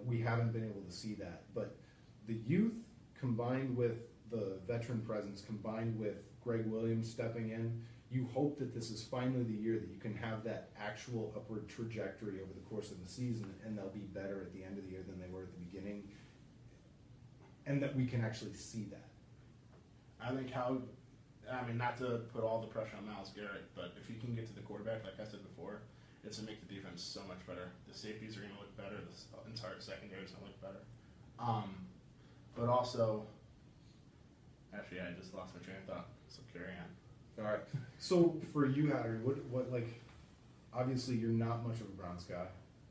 we haven't been able to see that. But the youth combined with the veteran presence, combined with Greg Williams stepping in, you hope that this is finally the year that you can have that actual upward trajectory over the course of the season, and they'll be better at the end of the year than they were at the beginning, and that we can actually see that. I think not to put all the pressure on Myles Garrett, but if he can get to the quarterback, like I said before, it's going to make the defense so much better. The safeties are going to look better. The entire secondary is going to look better. But also, actually, I just lost my train of thought, so carry on. All right. So for you, Hattery, what obviously you're not much of a Browns guy,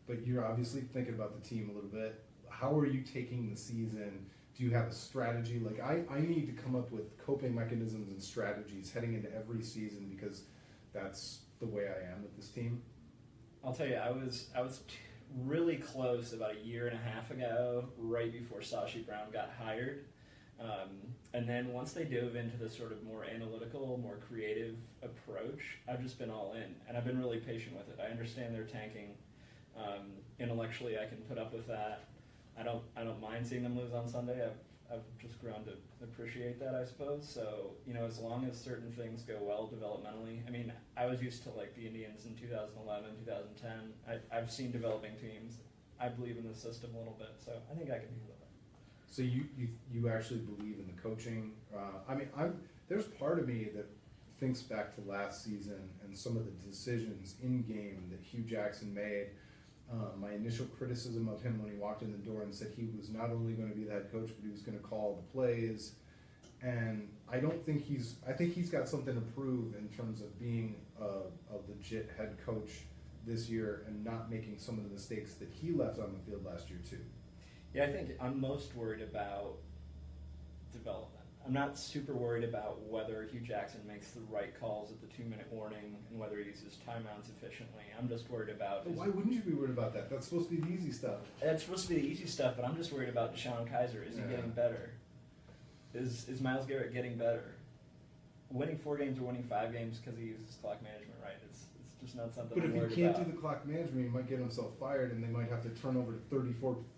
but you're obviously thinking about the team a little bit. How are you taking the season? Do you have a strategy? Like I need to come up with coping mechanisms and strategies heading into every season because that's the way I am with this team. I'll tell you, I was really close about a year and a half ago, right before Sashi Brown got hired. And then once they dove into the sort of more analytical, more creative approach, I've just been all in, and I've been really patient with it. I understand they're tanking. Intellectually, I can put up with that. I don't mind seeing them lose on Sunday. I've just grown to appreciate that, I suppose. So, as long as certain things go well developmentally, I was used to like the Indians in 2011, 2010. I've seen developing teams. I believe in the system a little bit, so I think I can handle it. So you actually believe in the coaching? There's part of me that thinks back to last season and some of the decisions in game that Hugh Jackson made. My initial criticism of him when he walked in the door and said he was not only going to be the head coach, but he was going to call the plays. And I think he's got something to prove in terms of being a legit head coach this year and not making some of the mistakes that he left on the field last year too. Yeah, I think I'm most worried about development. I'm not super worried about whether Hugh Jackson makes the right calls at the 2-minute warning and whether he uses timeouts efficiently. I'm just worried about... Why wouldn't you be worried about that? That's supposed to be the easy stuff. That's supposed to be the easy stuff, but I'm just worried about Deshaun Kaiser. Is he getting better? Is Myles Garrett getting better? Winning 4 games or winning 5 games because he uses clock management right. It's just not something I'm worried about. But if he can't do the clock management, he might get himself fired and they might have to turn over to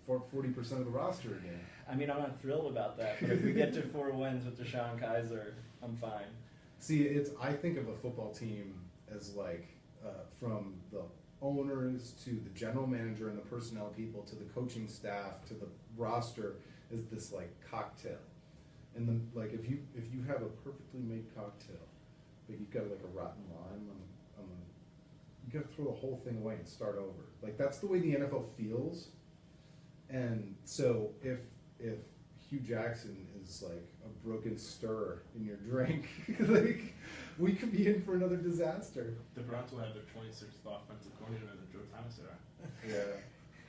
40% of the roster again. I'm not thrilled about that, but if we get to 4 wins with Deshaun Kaiser, I'm fine. See, I think of a football team as from the owners to the general manager and the personnel people to the coaching staff to the roster is this cocktail. And then if you have a perfectly made cocktail, but you've got a rotten lime, you got to throw the whole thing away and start over. That's the way the NFL feels. And so if Hugh Jackson is a broken stir in your drink, we could be in for another disaster. The Browns will have their 26th offensive coordinator that Joe Thomas era. Yeah.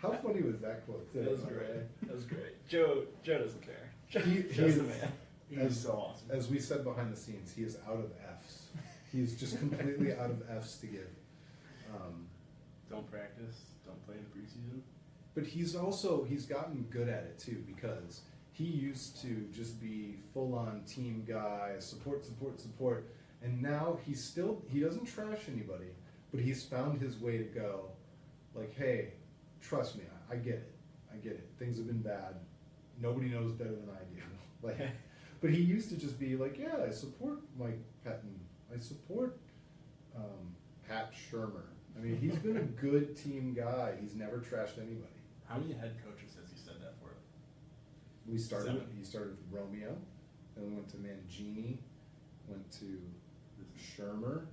How funny was that quote? That was great. That was great. Joe doesn't care. He's the man. He's so awesome. As we said behind the scenes, he is out of Fs. He's just completely out of Fs to give. Don't practice. Don't play in the preseason. But he's gotten good at it too, because he used to just be full-on team guy, support, and now he doesn't trash anybody, but he's found his way to go, hey, trust me, I get it. Things have been bad. Nobody knows better than I do. But he used to just be yeah, I support Mike Pettin. I support Pat Shurmur. He's been a good team guy. He's never trashed anybody. How many head coaches has he said that for? He started with Romeo, then went to Mangini, went to Shurmur,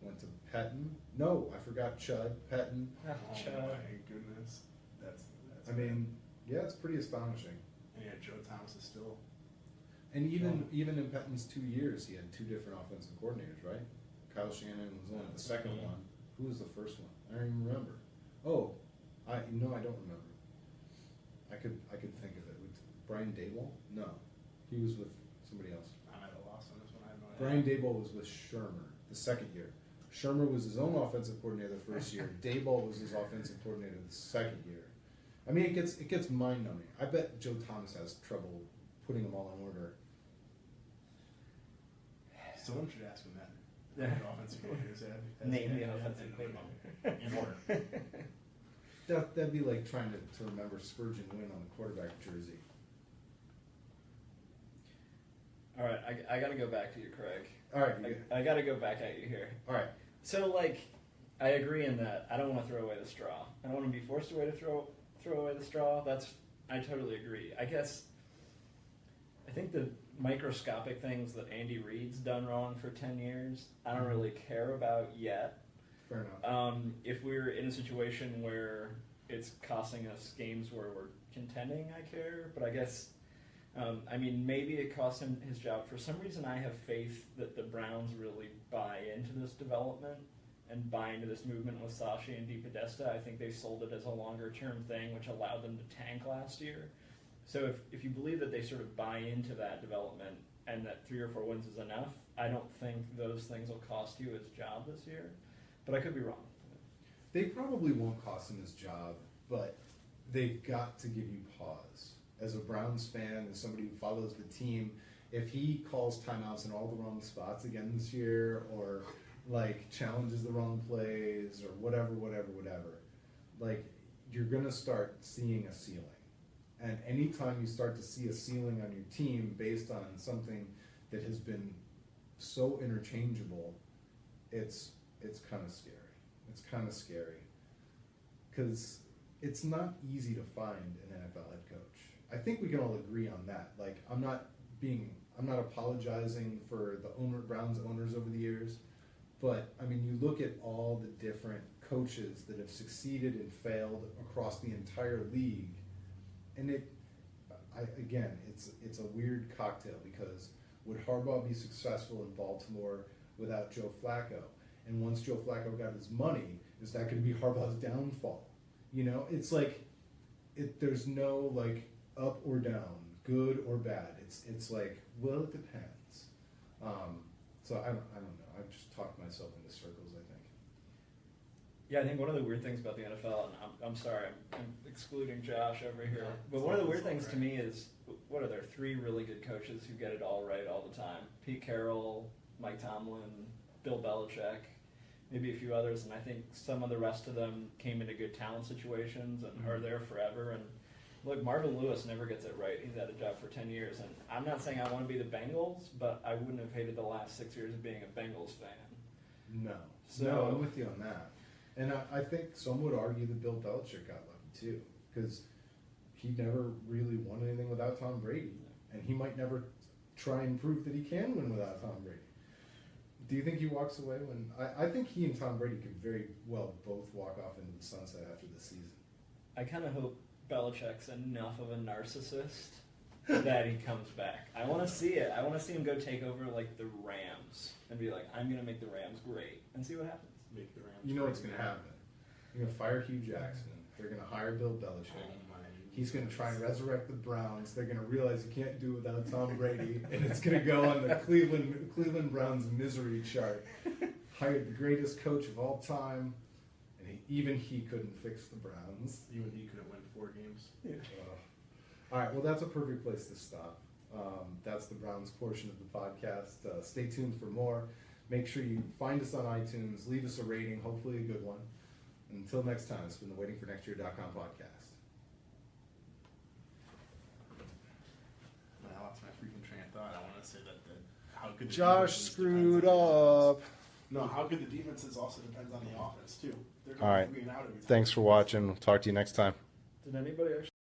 went to Pettin. No, I forgot Chud, Pettin. Oh my goodness. That's yeah, it's pretty astonishing. And yeah, Joe Thomas is still... And even in Pettin's 2 years, he had 2 different offensive coordinators, right? Kyle Shanahan was only the second one. Who was the first one? I don't even remember. Oh, I don't remember. I could think of it. Brian Daboll? No, he was with somebody else. I'm at a loss on this one. I have no idea. Brian Daboll was with Shurmur the second year. Shurmur was his own offensive coordinator the first year. Daboll was his offensive coordinator the second year. It gets mind numbing. I bet Joe Thomas has trouble putting them all in order. Someone should ask him that. Yeah. The offensive coordinators have. Name the offensive coordinator. In order. That'd be like trying to remember Spurgeon Wynn on the quarterback jersey. All right, I got to go back to you, Craig. All right, I got to go back at you here. all right. So, like, I agree in that I don't want to throw away the straw. I don't want to be forced away to throw away the straw. I totally agree. I guess I think the microscopic things that Andy Reid's done wrong for 10 years, I don't really care about yet. Fair enough. If we're in a situation where it's costing us games where we're contending, I care. But I guess, I mean, maybe it cost him his job. For some reason, I have faith that the Browns really buy into this development and buy into this movement with Sashi and DePodesta. I think they sold it as a longer-term thing, which allowed them to tank last year. So if you believe that they sort of buy into that development and that 3 or 4 wins is enough, I don't think those things will cost you his job this year. But I could be wrong. They probably won't cost him his job, but they've got to give you pause. As a Browns fan, as somebody who follows the team, if he calls timeouts in all the wrong spots again this year, or like challenges the wrong plays, or whatever, like you're gonna start seeing a ceiling. And anytime you start to see a ceiling on your team based on something that has been so interchangeable, it's kind of scary. It's kind of scary because it's not easy to find an NFL head coach. I think we can all agree on that. Like, I'm not apologizing for the Browns owners over the years, but I mean, you look at all the different coaches that have succeeded and failed across the entire league, and it's a weird cocktail because would Harbaugh be successful in Baltimore without Joe Flacco? And once Joe Flacco got his money, is that going to be Harbaugh's downfall? You know, it's like there's no like up or down, good or bad. It's like, well, it depends. So I don't know. I've just talked myself into circles, I think. Yeah, I think one of the weird things about the NFL, and I'm sorry, I'm excluding Josh over here, but one of the weird things to me is, what are there, 3 really good coaches who get it all right all the time? Pete Carroll, Mike Tomlin, Bill Belichick, maybe a few others, and I think some of the rest of them came into good talent situations and are there forever. And look, Marvin Lewis never gets it right. He's had a job for 10 years, and I'm not saying I want to be the Bengals, but I wouldn't have hated the last 6 years of being a Bengals fan. No, So I'm with you on that. And I think some would argue that Bill Belichick got lucky too, because he never really won anything without Tom Brady, and he might never try and prove that he can win without Tom Brady. Do you think he walks away when? I think he and Tom Brady could very well both walk off into the sunset after the season. I kind of hope Belichick's enough of a narcissist that he comes back. I want to see it. I want to see him go take over like the Rams and be like, I'm going to make the Rams great, and see what happens. Make the Rams. You know what's going to happen. You're going to fire Hugh Jackson. They're going to hire Bill Belichick. He's going to try and resurrect the Browns. They're going to realize you can't do it without Tom Brady, and it's going to go on the Cleveland Browns misery chart. Hired the greatest coach of all time, and even he couldn't fix the Browns. Even he couldn't win 4 games. Yeah. All right, well, that's a perfect place to stop. That's the Browns portion of the podcast. Stay tuned for more. Make sure you find us on iTunes, leave us a rating, hopefully a good one. Until next time, it's been the WaitingForNextYear.com podcast. I lost my freaking train of thought. I want to say that how good the Josh defense is screwed depends on up. No, how good the defense is also depends on the offense too. They're All right. figuring out every time. Thanks for watching. We'll talk to you next time. Did anybody actually